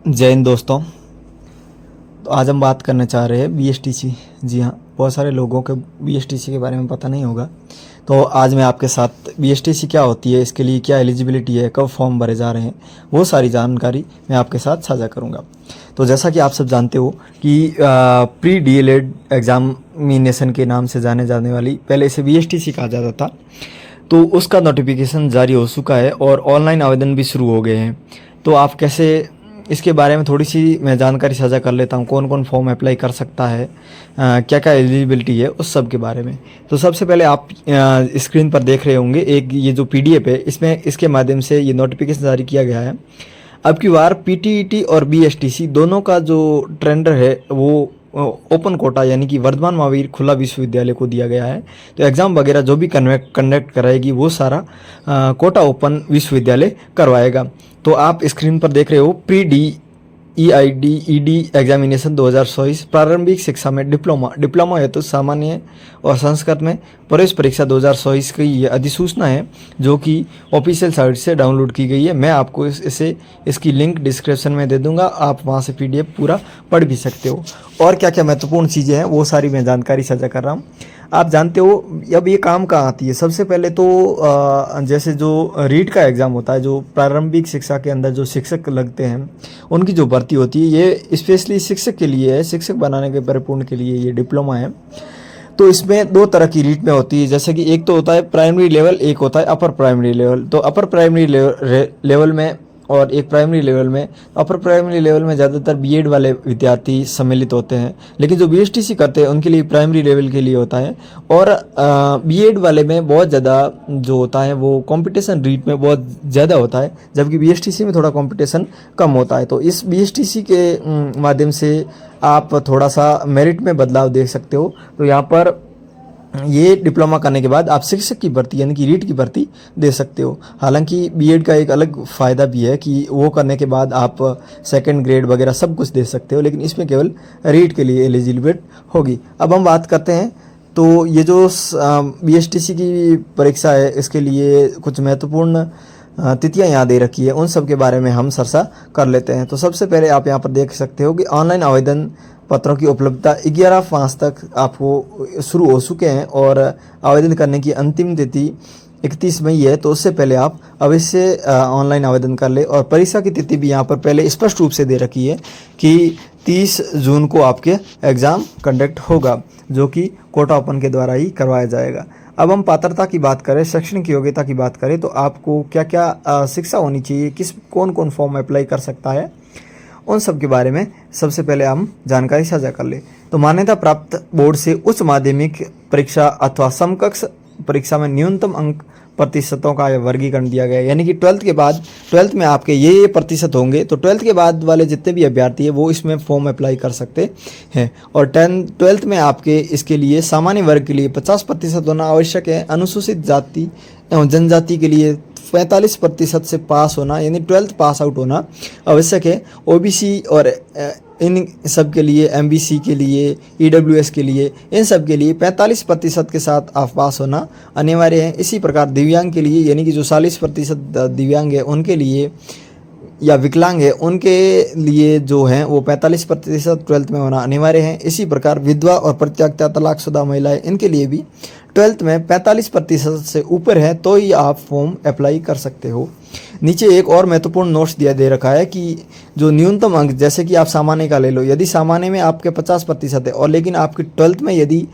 जय हिंद दोस्तों। तो आज हम बात करने चाह रहे हैं बीएसटीसी। जी हाँ, बहुत सारे लोगों को बीएसटीसी के बारे में पता नहीं होगा। तो आज मैं आपके साथ बीएसटीसी क्या होती है, इसके लिए क्या एलिजिबिलिटी है, कब फॉर्म भरे जा रहे हैं, वो सारी जानकारी मैं आपके साथ साझा करूंगा। तो जैसा कि आप सब जानते हो कि प्री डीएलएड एग्जामिनेशन के नाम से जाने जाने वाली, पहले इसे बीएसटीसी कहा जाता था, तो उसका नोटिफिकेशन जारी हो चुका है और ऑनलाइन आवेदन भी शुरू हो गए हैं। तो आप कैसे, इसके बारे में थोड़ी सी मैं जानकारी साझा कर लेता हूँ, कौन कौन फॉर्म अप्लाई कर सकता है, क्या क्या एलिजिबिलिटी है, उस सब के बारे में। तो सबसे पहले आप स्क्रीन पर देख रहे होंगे एक ये जो पीडीएफ है, इसमें इसके माध्यम से ये नोटिफिकेशन जारी किया गया है। अब की बार पीटीईटी और बीएसटीसी दोनों का जो टेंडर है वो ओपन कोटा यानी कि वर्धमान महावीर खुला विश्वविद्यालय को दिया गया है। तो एग्ज़ाम वगैरह जो भी कंडक्ट कराएगी वो सारा कोटा ओपन विश्वविद्यालय करवाएगा। तो आप स्क्रीन पर देख रहे हो प्री डी EID एग्जामिनेशन 2024 प्रारंभिक शिक्षा में डिप्लोमा हेतु सामान्य और संस्कृत में प्रवेश परीक्षा 2024 की ये अधिसूचना है, जो कि ऑफिशियल साइट से डाउनलोड की गई है। मैं आपको इसकी लिंक डिस्क्रिप्शन में दे दूंगा, आप वहां से PDF पूरा पढ़ भी सकते हो। और क्या क्या महत्वपूर्ण चीज़ें हैं वो सारी मैं जानकारी साझा कर रहा हूँ। आप जानते हो अब ये काम कहाँ आती है। सबसे पहले तो जैसे जो रीट का एग्ज़ाम होता है, जो प्रारंभिक शिक्षा के अंदर जो शिक्षक लगते हैं उनकी जो भर्ती होती है, ये स्पेशली शिक्षक के लिए है, शिक्षक बनाने के परिपूर्ण के लिए ये डिप्लोमा है। तो इसमें दो तरह की रीट में होती है, जैसे कि एक तो होता है प्राइमरी लेवल, एक होता है अपर प्राइमरी लेवल। तो अपर प्राइमरी लेवल में और एक प्राइमरी लेवल में, अपर प्राइमरी लेवल में ज़्यादातर बीएड वाले विद्यार्थी सम्मिलित होते हैं, लेकिन जो बीएसटीसी करते हैं उनके लिए प्राइमरी लेवल के लिए होता है। और बीएड वाले में बहुत ज़्यादा जो होता है वो कंपटीशन रीट में बहुत ज़्यादा होता है, जबकि बीएसटीसी में थोड़ा कंपटीशन कम होता है। तो इस बीएसटीसी के माध्यम से आप थोड़ा सा मेरिट में बदलाव देख सकते हो। तो यहाँ पर ये डिप्लोमा करने के बाद आप शिक्षक की भर्ती यानी कि रीट की भर्ती दे सकते हो। हालांकि बीएड का एक अलग फ़ायदा भी है कि वो करने के बाद आप सेकंड ग्रेड वगैरह सब कुछ दे सकते हो, लेकिन इसमें केवल रीट के लिए एलिजिबिलिटी होगी। अब हम बात करते हैं, तो ये जो बीएसटीसी की परीक्षा है, इसके लिए कुछ महत्वपूर्ण तिथियां यहाँ दे रखी है, उन सब के बारे में हम चर्चा कर लेते हैं। तो सबसे पहले आप यहाँ पर देख सकते हो कि ऑनलाइन आवेदन पत्रों की उपलब्धता 11/5 तक आपको शुरू हो चुके हैं और आवेदन करने की अंतिम तिथि 31 मई है। तो उससे पहले आप अवश्य ऑनलाइन आवेदन कर ले। और परीक्षा की तिथि भी यहाँ पर पहले स्पष्ट रूप से दे रखी है कि 30 जून को आपके एग्ज़ाम कंडक्ट होगा, जो कि कोटा ओपन के द्वारा ही करवाया जाएगा। अब हम पात्रता की बात करें, शैक्षणिक योग्यता की बात करें, तो आपको क्या क्या शिक्षा होनी चाहिए, कौन कौन फॉर्म अप्लाई कर सकता है, उन सब के बारे में सबसे पहले हम जानकारी साझा कर ले। तो मान्यता प्राप्त बोर्ड से उच्च माध्यमिक परीक्षा अथवा समकक्ष परीक्षा में न्यूनतम अंक प्रतिशतों का वर्गीकरण दिया गया है। यानी कि 12th के बाद, 12th में आपके ये प्रतिशत होंगे, तो 12th के बाद वाले जितने भी अभ्यर्थी हैं वो इसमें फॉर्म अप्लाई कर सकते हैं। और 12th में आपके इसके लिए सामान्य वर्ग के लिए 50% होना आवश्यक है, अनुसूचित जाति एवं जनजाति के लिए 45% से पास होना यानी 12th पास आउट होना आवश्यक है। ओबीसी और इन सब के लिए, एमबीसी के लिए, ईडब्ल्यूएस के लिए, इन सब के लिए 45% के साथ आप पास होना अनिवार्य है। इसी प्रकार दिव्यांग के लिए, यानी कि जो 40% दिव्यांग है उनके लिए या विकलांग है उनके लिए जो हैं वो 45% 12th में होना अनिवार्य है। इसी प्रकार विधवा और परित्यक्ता तलाकशुदा महिलाएं, इनके लिए भी 12th में 45% से ऊपर है तो ही आप फॉर्म अप्लाई कर सकते हो। नीचे एक और महत्वपूर्ण नोट्स दे रखा है कि जो न्यूनतम अंक, जैसे कि आप सामान्य का ले लो, यदि सामान्य में आपके 50% है और लेकिन आपकी 12th में यदि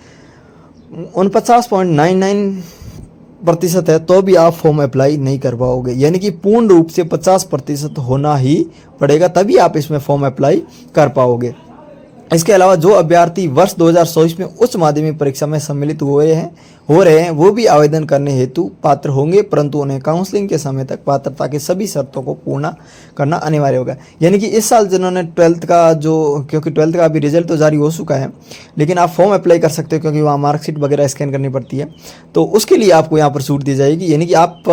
49.99% है तो भी आप फॉर्म अप्लाई नहीं कर पाओगे। यानी कि पूर्ण रूप से 50% होना ही पड़ेगा, तभी आप इसमें फॉर्म अप्लाई कर पाओगे। इसके अलावा जो अभ्यर्थी वर्ष 2024 में उच्च माध्यमिक परीक्षा में सम्मिलित हो रहे हैं वो भी आवेदन करने हेतु पात्र होंगे, परंतु उन्हें काउंसलिंग के समय तक पात्रता के सभी शर्तों को पूर्ण करना अनिवार्य होगा। यानी कि इस साल जिन्होंने 12th का क्योंकि 12th का अभी रिजल्ट तो जारी हो चुका है, लेकिन आप फॉर्म अप्लाई कर सकते हो क्योंकि वहाँ मार्कशीट वगैरह स्कैन करनी पड़ती है, तो उसके लिए आपको यहाँ पर छूट दी जाएगी। यानी कि आप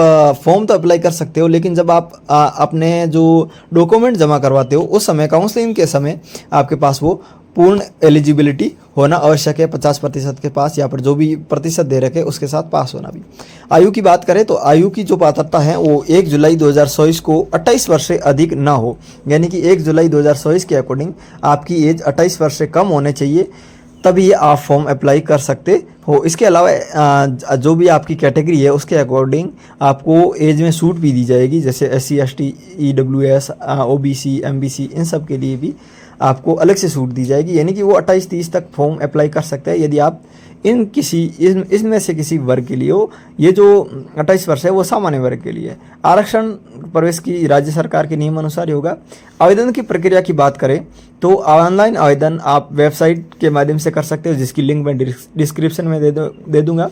फॉर्म तो अप्लाई कर सकते हो, लेकिन जब आप अपने जो डॉक्यूमेंट जमा करवाते हो उस समय, काउंसलिंग के समय, आपके पास वो पूर्ण एलिजिबिलिटी होना आवश्यक है, 50% के पास या फिर जो भी प्रतिशत दे रखे उसके साथ पास होना भी। आयु की बात करें तो आयु की जो पात्रता है वो 1 जुलाई 2024 को 28 वर्ष से अधिक ना हो, यानी कि 1 जुलाई 2024 के अकॉर्डिंग आपकी एज 28 वर्ष से कम होने चाहिए, तभी आप फॉर्म अप्लाई कर सकते हो। इसके अलावा जो भी आपकी कैटेगरी है उसके अकॉर्डिंग आपको एज में छूट भी दी जाएगी, जैसे SC ST EWS OBC MBC इन सब के लिए भी आपको अलग से छूट दी जाएगी, यानी कि वो 28-30 तक फॉर्म अप्लाई कर सकते हैं यदि आप इसमें से किसी वर्ग के लिए हो। ये जो 28 वर्ष है वो सामान्य वर्ग के लिए है। आरक्षण प्रवेश की राज्य सरकार के नियम अनुसार ही होगा। आवेदन की प्रक्रिया की बात करें तो ऑनलाइन आवेदन आप वेबसाइट के माध्यम से कर सकते हो, जिसकी लिंक मैं डिस्क्रिप्शन में दे दूंगा।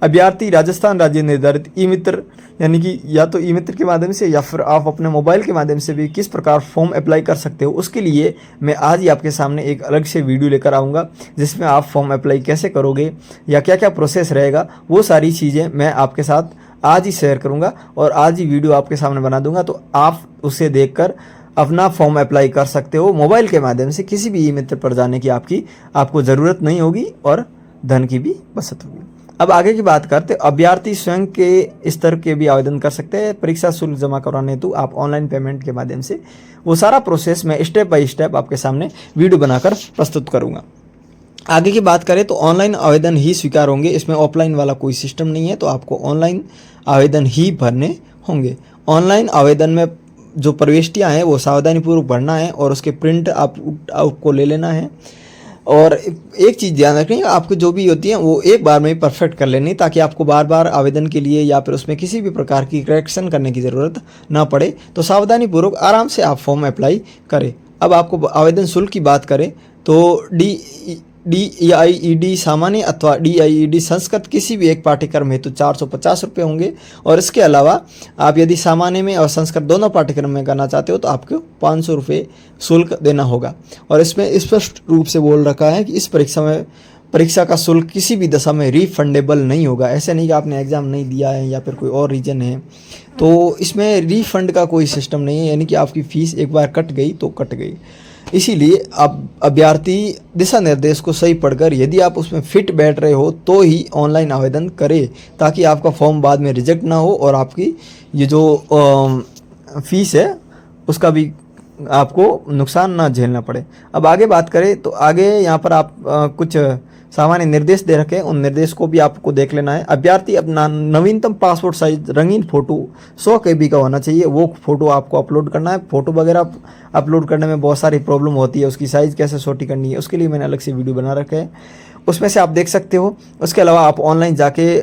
अभ्यर्थी राजस्थान राज्य निर्धारित ई मित्र, यानी कि या तो ई मित्र के माध्यम से या फिर आप अपने मोबाइल के माध्यम से भी किस प्रकार फॉर्म अप्लाई कर सकते हो, उसके लिए मैं आज ही आपके सामने एक अलग से वीडियो लेकर आऊँगा, जिसमें आप फॉर्म अप्लाई कैसे करोगे या क्या क्या प्रोसेस रहेगा वो सारी चीज़ें मैं आपके साथ आज ही शेयर करूँगा और आज ही वीडियो आपके सामने बना दूंगा। तो आप उसे देखकर अपना फॉर्म अप्लाई कर सकते हो। मोबाइल के माध्यम से किसी भी ई मित्र पर जाने की आपको ज़रूरत नहीं होगी और धन की भी बचत होगी। अब आगे की बात करते, अभ्यर्थी स्वयं के स्तर के भी आवेदन कर सकते हैं। परीक्षा शुल्क जमा करवाने तो आप ऑनलाइन पेमेंट के माध्यम से वो सारा प्रोसेस मैं स्टेप बाय स्टेप आपके सामने वीडियो बनाकर प्रस्तुत करूँगा। आगे की बात करें तो ऑनलाइन आवेदन ही स्वीकार होंगे, इसमें ऑफलाइन वाला कोई सिस्टम नहीं है, तो आपको ऑनलाइन आवेदन ही भरने होंगे। ऑनलाइन आवेदन में जो प्रविष्टियाँ हैं वो सावधानीपूर्वक भरना है और उसके प्रिंट आपको ले लेना है। और एक चीज़ ध्यान रखनी है, आपको जो भी होती है वो एक बार में ही परफेक्ट कर लेनी, ताकि आपको बार बार आवेदन के लिए या फिर उसमें किसी भी प्रकार की करेक्शन करने की ज़रूरत ना पड़े। तो सावधानीपूर्वक आराम से आप फॉर्म अप्लाई करें। अब आपको आवेदन शुल्क की बात करें तो DIED सामान्य अथवा DIED संस्कृत किसी भी एक पाठ्यक्रम हेतु 450 रुपये होंगे, और इसके अलावा आप यदि सामान्य में और संस्कृत दोनों पाठ्यक्रम में करना चाहते हो तो आपको 500 रुपये शुल्क देना होगा। और इसमें स्पष्ट रूप से बोल रखा है कि इस परीक्षा का शुल्क किसी भी दशा में रिफंडेबल नहीं होगा। ऐसे नहीं कि आपने एग्ज़ाम नहीं दिया है या फिर कोई और रीज़न है तो इसमें रिफंड का कोई सिस्टम नहीं है, यानी कि आपकी फ़ीस एक बार कट गई तो कट गई। इसीलिए अब अभ्यर्थी दिशा निर्देश को सही पढ़कर यदि आप उसमें फिट बैठ रहे हो तो ही ऑनलाइन आवेदन करें, ताकि आपका फॉर्म बाद में रिजेक्ट ना हो और आपकी ये जो फीस है उसका भी आपको नुकसान ना झेलना पड़े। अब आगे बात करें तो आगे यहाँ पर आप कुछ सामान्य निर्देश दे रखे हैं, उन निर्देश को भी आपको देख लेना है। अभ्यर्थी अपना नवीनतम पासपोर्ट साइज रंगीन फ़ोटो 100 KB का होना चाहिए, वो फ़ोटो आपको अपलोड करना है। फ़ोटो वगैरह अपलोड करने में बहुत सारी प्रॉब्लम होती है, उसकी साइज़ कैसे छोटी करनी है उसके लिए मैंने अलग से वीडियो बना रखे हैं, उसमें से आप देख सकते हो। उसके अलावा आप ऑनलाइन जाके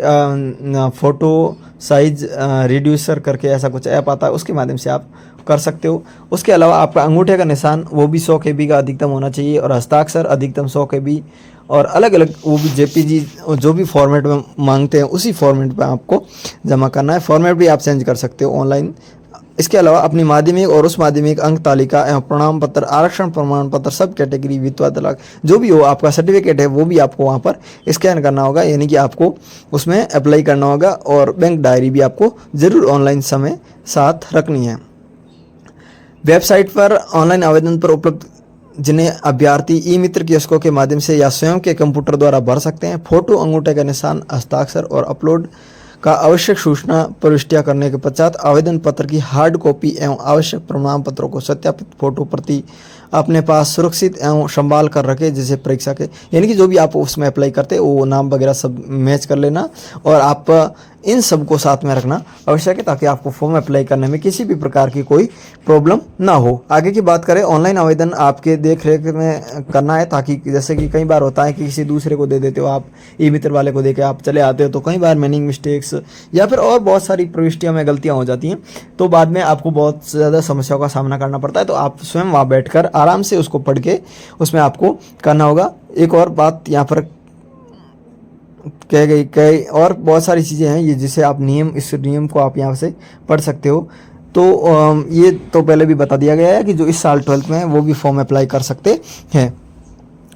फ़ोटो साइज रिड्यूसर करके ऐसा कुछ ऐप आता है, उसके माध्यम से आप कर सकते हो। उसके अलावा आपका अंगूठे का निशान वो भी 100 KB का अधिकतम होना चाहिए, और हस्ताक्षर अधिकतम 100 KB, और अलग अलग वो भी JPG जो भी फॉर्मेट में मांगते हैं उसी फॉर्मेट पे आपको जमा करना है। फॉर्मेट भी आप चेंज कर सकते हो ऑनलाइन। इसके अलावा अपनी माध्यमिक और उस माध्यमिक अंक तालिका एवं प्रमाण पत्र, आरक्षण प्रमाण पत्र, सब कैटेगरी, विधवा तलाक जो भी हो आपका सर्टिफिकेट है वो भी आपको वहाँ पर स्कैन करना होगा, यानी कि आपको उसमें अप्लाई करना होगा। और बैंक डायरी भी आपको ज़रूर ऑनलाइन समय साथ रखनी है। वेबसाइट पर ऑनलाइन आवेदन पर उपलब्ध जिन्हें अभ्यर्थी ई मित्र कियोस्कों के माध्यम से या स्वयं के कंप्यूटर द्वारा भर सकते हैं। फोटो, अंगूठे का निशान, हस्ताक्षर और अपलोड का आवश्यक सूचना प्रविष्टियां करने के पश्चात आवेदन पत्र की हार्ड कॉपी एवं आवश्यक प्रमाण पत्रों को सत्यापित फोटो प्रति अपने पास सुरक्षित एवं संभाल कर रखे, जैसे परीक्षा के, यानी कि जो भी आप उसमें अप्लाई करते हैं वो नाम वगैरह सब मैच कर लेना, और आप इन सब को साथ में रखना आवश्यक है, ताकि आपको फॉर्म अप्लाई करने में किसी भी प्रकार की कोई प्रॉब्लम ना हो। आगे की बात करें, ऑनलाइन आवेदन आपके देख रेख में करना है, ताकि जैसे कि कई बार होता है कि किसी दूसरे को दे देते हो आप, ई मित्र वाले को दे के आप चले आते हो, तो कई बार मीनिंग मिस्टेक्स या फिर और बहुत सारी प्रविष्टियों में गलतियाँ हो जाती हैं, तो बाद में आपको बहुत ज़्यादा समस्याओं का सामना करना पड़ता है। तो आप स्वयं वहाँ बैठ आराम से उसको पढ़ के उसमें आपको करना होगा। एक और बात यहाँ पर कह गई, कई और बहुत सारी चीज़ें हैं ये जिसे आप इस नियम को आप यहाँ से पढ़ सकते हो। तो ये तो पहले भी बता दिया गया है कि जो इस साल 12th में है वो भी फॉर्म अप्लाई कर सकते हैं।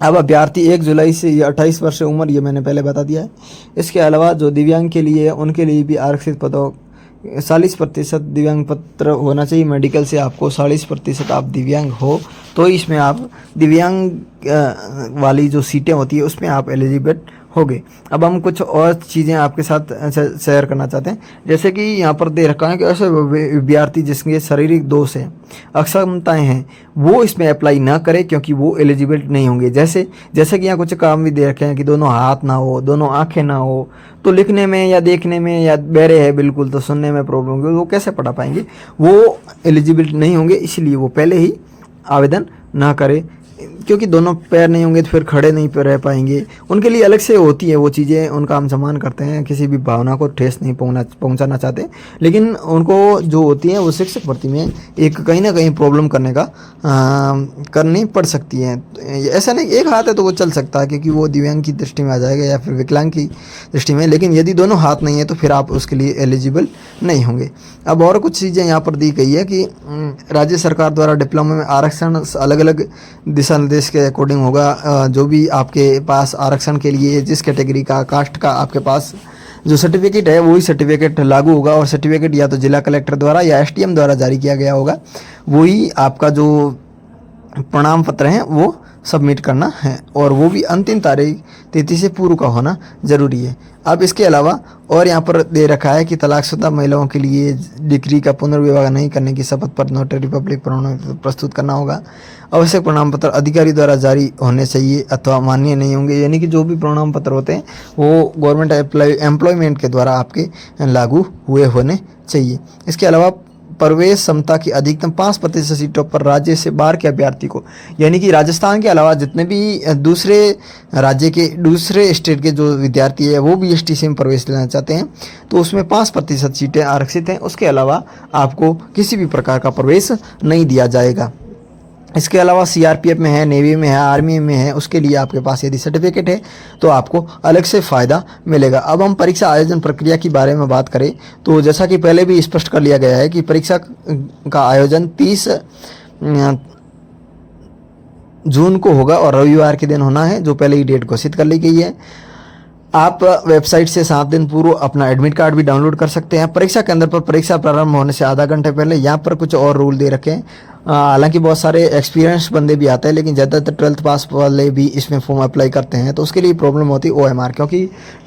अब अभ्यर्थी 1 जुलाई से ये 28 वर्ष उम्र, ये मैंने पहले बता दिया है। इसके अलावा जो दिव्यांग के लिए है उनके लिए भी आरक्षित पदों 40% दिव्यांग पत्र होना चाहिए। मेडिकल से आपको 40% आप दिव्यांग हो तो इसमें आप दिव्यांग वाली जो सीटें होती है उसमें आप एलिजिबल होगे। अब हम कुछ और चीज़ें आपके साथ शेयर करना चाहते हैं, जैसे कि यहाँ पर दे रखा है कि ऐसे विद्यार्थी जिसके शारीरिक दोष हैं, अक्षमताएं हैं, वो इसमें अप्लाई ना करें क्योंकि वो एलिजिबल नहीं होंगे। जैसे कि यहाँ कुछ काम भी दे रखे हैं कि दोनों हाथ ना हो, दोनों आंखें ना हो, तो लिखने में या देखने में, या बहरे है बिल्कुल तो सुनने में प्रॉब्लम होगी, वो कैसे पढ़ा पाएंगे, वो एलिजिबल नहीं होंगे। इसलिए वो पहले ही आवेदन ना करें, क्योंकि दोनों पैर नहीं होंगे तो फिर खड़े नहीं रह पाएंगे। उनके लिए अलग से होती है वो चीज़ें, उनका हम सम्मान करते हैं, किसी भी भावना को ठेस नहीं पहुंचाना चाहते, लेकिन उनको जो होती है वो शिक्षक भर्ती में एक कहीं ना कहीं प्रॉब्लम करनी पड़ सकती है। ऐसा नहीं एक हाथ है तो वो चल सकता है क्योंकि वो दिव्यांग की दृष्टि में आ जाएगा या फिर विकलांग की दृष्टि में, लेकिन यदि दोनों हाथ नहीं है तो फिर आप उसके लिए एलिजिबल नहीं होंगे। अब और कुछ चीज़ें यहाँ पर दी गई है कि राज्य सरकार द्वारा डिप्लोमा में आरक्षण अलग अलग दिशा निर्देश के अकॉर्डिंग होगा। जो भी आपके पास आरक्षण के लिए जिस कैटेगरी का, कास्ट का आपके पास जो सर्टिफिकेट है वही सर्टिफिकेट लागू होगा, और सर्टिफिकेट या तो जिला कलेक्टर द्वारा या एसडीएम द्वारा जारी किया गया होगा। वही आपका जो प्रमाण पत्र हैं वो सबमिट करना है, और वो भी अंतिम तारीख 33 से पूर्व का होना ज़रूरी है। अब इसके अलावा और यहाँ पर दे रखा है कि तलाकशुदा महिलाओं के लिए डिग्री का पुनर्विवाह नहीं करने की शपथ पर नोटरी पब्लिक प्रमाण प्रस्तुत करना होगा। आवश्यक प्रमाण पत्र अधिकारी द्वारा जारी होने चाहिए अथवा मान्य नहीं होंगे, यानी कि जो भी प्रमाण पत्र होते हैं वो गवर्नमेंट एम्प्लॉयमेंट के द्वारा आपके लागू हुए होने चाहिए। इसके अलावा प्रवेश क्षमता की अधिकतम 5% सीटों पर राज्य से बाहर के अभ्यर्थी को, यानी कि राजस्थान के अलावा जितने भी दूसरे राज्य के, दूसरे स्टेट के जो विद्यार्थी है वो बीएसटीसी में प्रवेश लेना चाहते हैं तो उसमें 5% सीटें आरक्षित हैं। उसके अलावा आपको किसी भी प्रकार का प्रवेश नहीं दिया जाएगा। इसके अलावा सीआरपीएफ में है, नेवी में है, आर्मी में है, उसके लिए आपके पास यदि सर्टिफिकेट है तो आपको अलग से फ़ायदा मिलेगा। अब हम परीक्षा आयोजन प्रक्रिया के बारे में बात करें तो जैसा कि पहले भी स्पष्ट कर लिया गया है कि परीक्षा का आयोजन 30 जून को होगा और रविवार के दिन होना है, जो पहले ही डेट घोषित कर ली गई है। आप वेबसाइट से 7 दिन पूर्व अपना एडमिट कार्ड भी डाउनलोड कर सकते हैं। परीक्षा केंद्र पर परीक्षा प्रारंभ होने से आधा घंटे पहले यहाँ पर कुछ और रूल दे रखे हैं। हालांकि बहुत सारे एक्सपीरियंस बंदे भी आते हैं, लेकिन ज़्यादातर 12th पास वाले भी इसमें फॉर्म अप्लाई करते हैं, तो उसके लिए प्रॉब्लम होती है ओएमआर, क्योंकि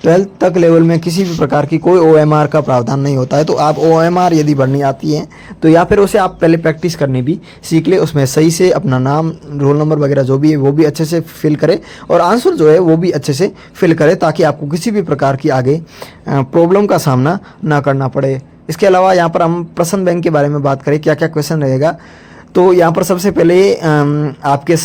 12th तक लेवल में किसी भी प्रकार की कोई ओएमआर का प्रावधान नहीं होता है। तो आप ओएमआर यदि भरनी आती है तो या फिर उसे आप पहले प्रैक्टिस करनी भी सीख ले, उसमें सही से अपना नाम, रोल नंबर वगैरह जो भी है वो भी अच्छे से फिल करे, और आंसर जो है वो भी अच्छे से फिल करे, ताकि आपको किसी भी प्रकार की आगे प्रॉब्लम का सामना ना करना पड़े। इसके अलावा यहाँ पर हम प्रश्न बैंक के बारे में बात करें, क्या क्या क्वेश्चन रहेगा, तो यहाँ पर सबसे पहले आपके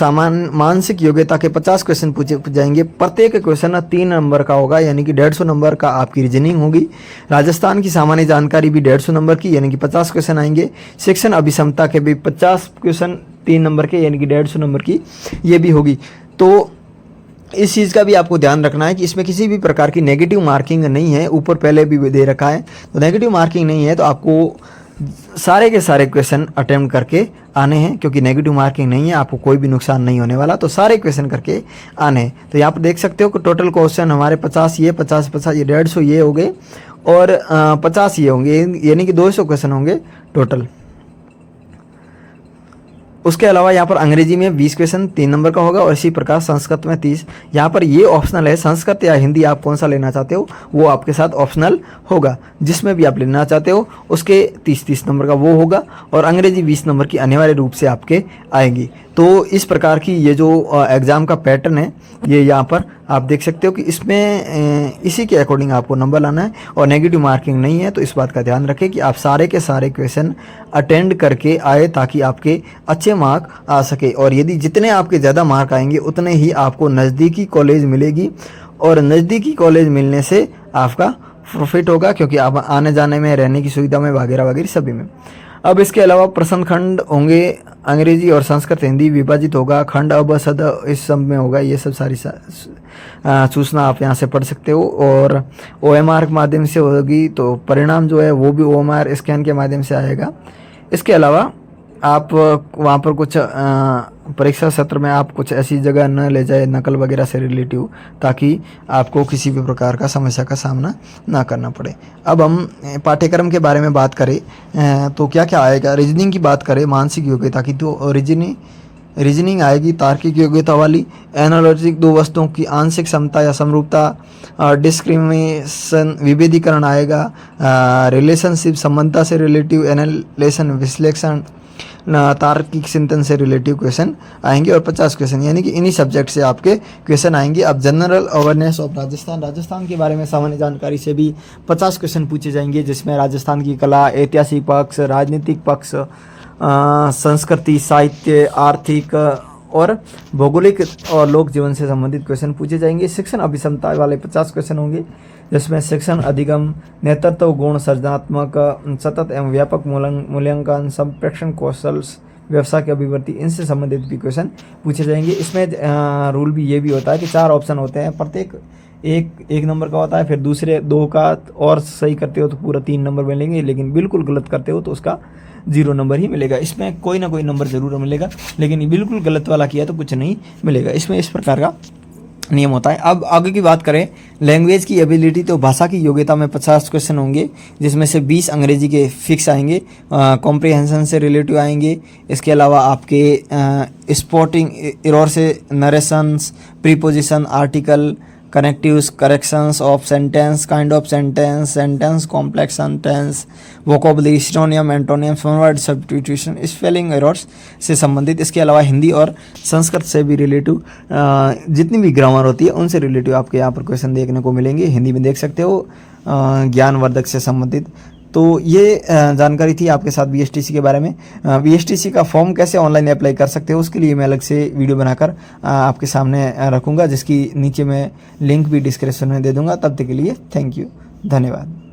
मानसिक योग्यता के 50 क्वेश्चन पूछे जाएंगे। प्रत्येक क्वेश्चन 3 नंबर का होगा, यानी कि 150 नंबर का आपकी रीजनिंग होगी। राजस्थान की सामान्य जानकारी भी 150 नंबर की, यानी कि 50 क्वेश्चन आएंगे। शिक्षण अभिक्षमता के भी 50 क्वेश्चन 3 नंबर के, यानी कि 150 नंबर की ये भी होगी। तो इस चीज़ का भी आपको ध्यान रखना है कि इसमें किसी भी प्रकार की नेगेटिव मार्किंग नहीं है, ऊपर पहले भी दे रखा है, तो नेगेटिव मार्किंग नहीं है, तो आपको सारे के सारे क्वेश्चन अटेम्प्ट करके आने हैं, क्योंकि नेगेटिव मार्किंग नहीं है, आपको कोई भी नुकसान नहीं होने वाला, तो सारे क्वेश्चन करके आने हैं। तो यहाँ पर देख सकते हो कि टोटल क्वेश्चन हमारे 50 ये 50 ये 150 ये हो गए, और 50 ये होंगे, यानी कि 200 क्वेश्चन होंगे टोटल। उसके अलावा यहाँ पर अंग्रेजी में 20 क्वेश्चन 3 नंबर का होगा, और इसी प्रकार संस्कृत में 30। यहाँ पर ये ऑप्शनल है, संस्कृत या हिंदी आप कौन सा लेना चाहते हो वो आपके साथ ऑप्शनल होगा। जिसमें भी आप लेना चाहते हो उसके 30 नंबर का वो होगा, और अंग्रेजी 20 नंबर की अनिवार्य रूप से आपके आएंगी। तो इस प्रकार की ये जो एग्ज़ाम का पैटर्न है ये यहाँ पर आप देख सकते हो कि इसमें इसी के अकॉर्डिंग आपको नंबर लाना है, और नेगेटिव मार्किंग नहीं है। तो इस बात का ध्यान रखें कि आप सारे के सारे क्वेश्चन अटेंड करके आए, ताकि आपके अच्छे मार्क आ सके, और यदि जितने आपके ज़्यादा मार्क आएंगे उतने ही आपको नज़दीकी कॉलेज मिलेगी, और नज़दीकी कॉलेज मिलने से आपका प्रॉफिट होगा, क्योंकि आप आने जाने में, रहने की सुविधा में वगैरह वगैरह सभी में। अब इसके अलावा प्रश्न खंड होंगे, अंग्रेजी और संस्कृत हिंदी विभाजित होगा, खंड अब सद इस सब में होगा। ये सब सारी सूचना आप यहाँ से पढ़ सकते हो, और ओएमआर के माध्यम से होगी, तो परिणाम जो है वो भी ओएमआर स्कैन के माध्यम से आएगा। इसके अलावा आप वहाँ पर कुछ परीक्षा सत्र में आप कुछ ऐसी जगह न ले जाए नकल वगैरह से रिलेटिव, ताकि आपको किसी भी प्रकार का समस्या का सामना ना करना पड़े। अब हम पाठ्यक्रम के बारे में बात करें तो क्या क्या आएगा। रीजनिंग की बात करें, मानसिक योग्यता की, तो रीजनिंग रीजनिंग आएगी तार्किक योग्यता वाली, एनालॉजिक दो वस्तुओं की आंशिक समता या समरूपता, डिस्क्रिमिनेशन विभेदीकरण आएगा, रिलेशनशिप संबंधता से रिलेटिव एनालिसिस विश्लेषण, तार्किक चिंतन से रिलेटिव क्वेश्चन आएंगे और 50 क्वेश्चन, यानी कि इन्हीं सब्जेक्ट से आपके क्वेश्चन आएंगे। अब जनरल अवेयरनेस ऑफ राजस्थान के बारे में सामान्य जानकारी से भी 50 क्वेश्चन पूछे जाएंगे, जिसमें राजस्थान की कला, ऐतिहासिक पक्ष, राजनीतिक पक्ष, संस्कृति, साहित्य, आर्थिक और भौगोलिक और लोक जीवन से संबंधित क्वेश्चन पूछे जाएंगे। शिक्षण अभिक्षमता वाले 50 क्वेश्चन होंगे, जिसमें शिक्षण अधिगम, नेतृत्व गुण, सृजनात्मक, सतत एवं व्यापक मूल्यांकन, संप्रेषण कौशल, व्यवसाय की अभिवृद्धि, इनसे संबंधित भी क्वेश्चन पूछे जाएंगे। इसमें रूल भी ये भी होता है कि 4 ऑप्शन होते हैं, प्रत्येक एक नंबर का होता है, फिर दूसरे 2 का, और सही करते हो तो पूरा 3 नंबर मिलेंगे, लेकिन बिल्कुल गलत करते हो तो उसका 0 नंबर ही मिलेगा। इसमें कोई ना कोई नंबर ज़रूर मिलेगा, लेकिन ये बिल्कुल गलत वाला किया तो कुछ नहीं मिलेगा। इसमें इस प्रकार का नियम होता है। अब आगे की बात करें लैंग्वेज की एबिलिटी, तो भाषा की योग्यता में 50 क्वेश्चन होंगे, जिसमें से 20 अंग्रेजी के फिक्स आएंगे, कॉम्प्रिहेंशन से रिलेटिव आएंगे। इसके अलावा आपके स्पोर्टिंग एरर से narrations, preposition, article, connectives, corrections of sentence, kind of sentence, sentence complex sentence, vocabulary, सिनोनियम, antonym, word substitution, spelling errors से संबंधित। इसके अलावा हिंदी और संस्कृत से भी रिलेटिव जितनी भी ग्रामर होती है उनसे रिलेटिव आपके यहाँ पर क्वेश्चन देखने को मिलेंगे। हिंदी में देख सकते हो, ज्ञानवर्धक से संबंधित। तो ये जानकारी थी आपके साथ BSTC के बारे में। BSTC का फॉर्म कैसे ऑनलाइन अप्लाई कर सकते हो उसके लिए मैं अलग से वीडियो बनाकर आपके सामने रखूँगा, जिसकी नीचे मैं लिंक भी डिस्क्रिप्शन में दे दूँगा। तब तक के लिए थैंक यू, धन्यवाद।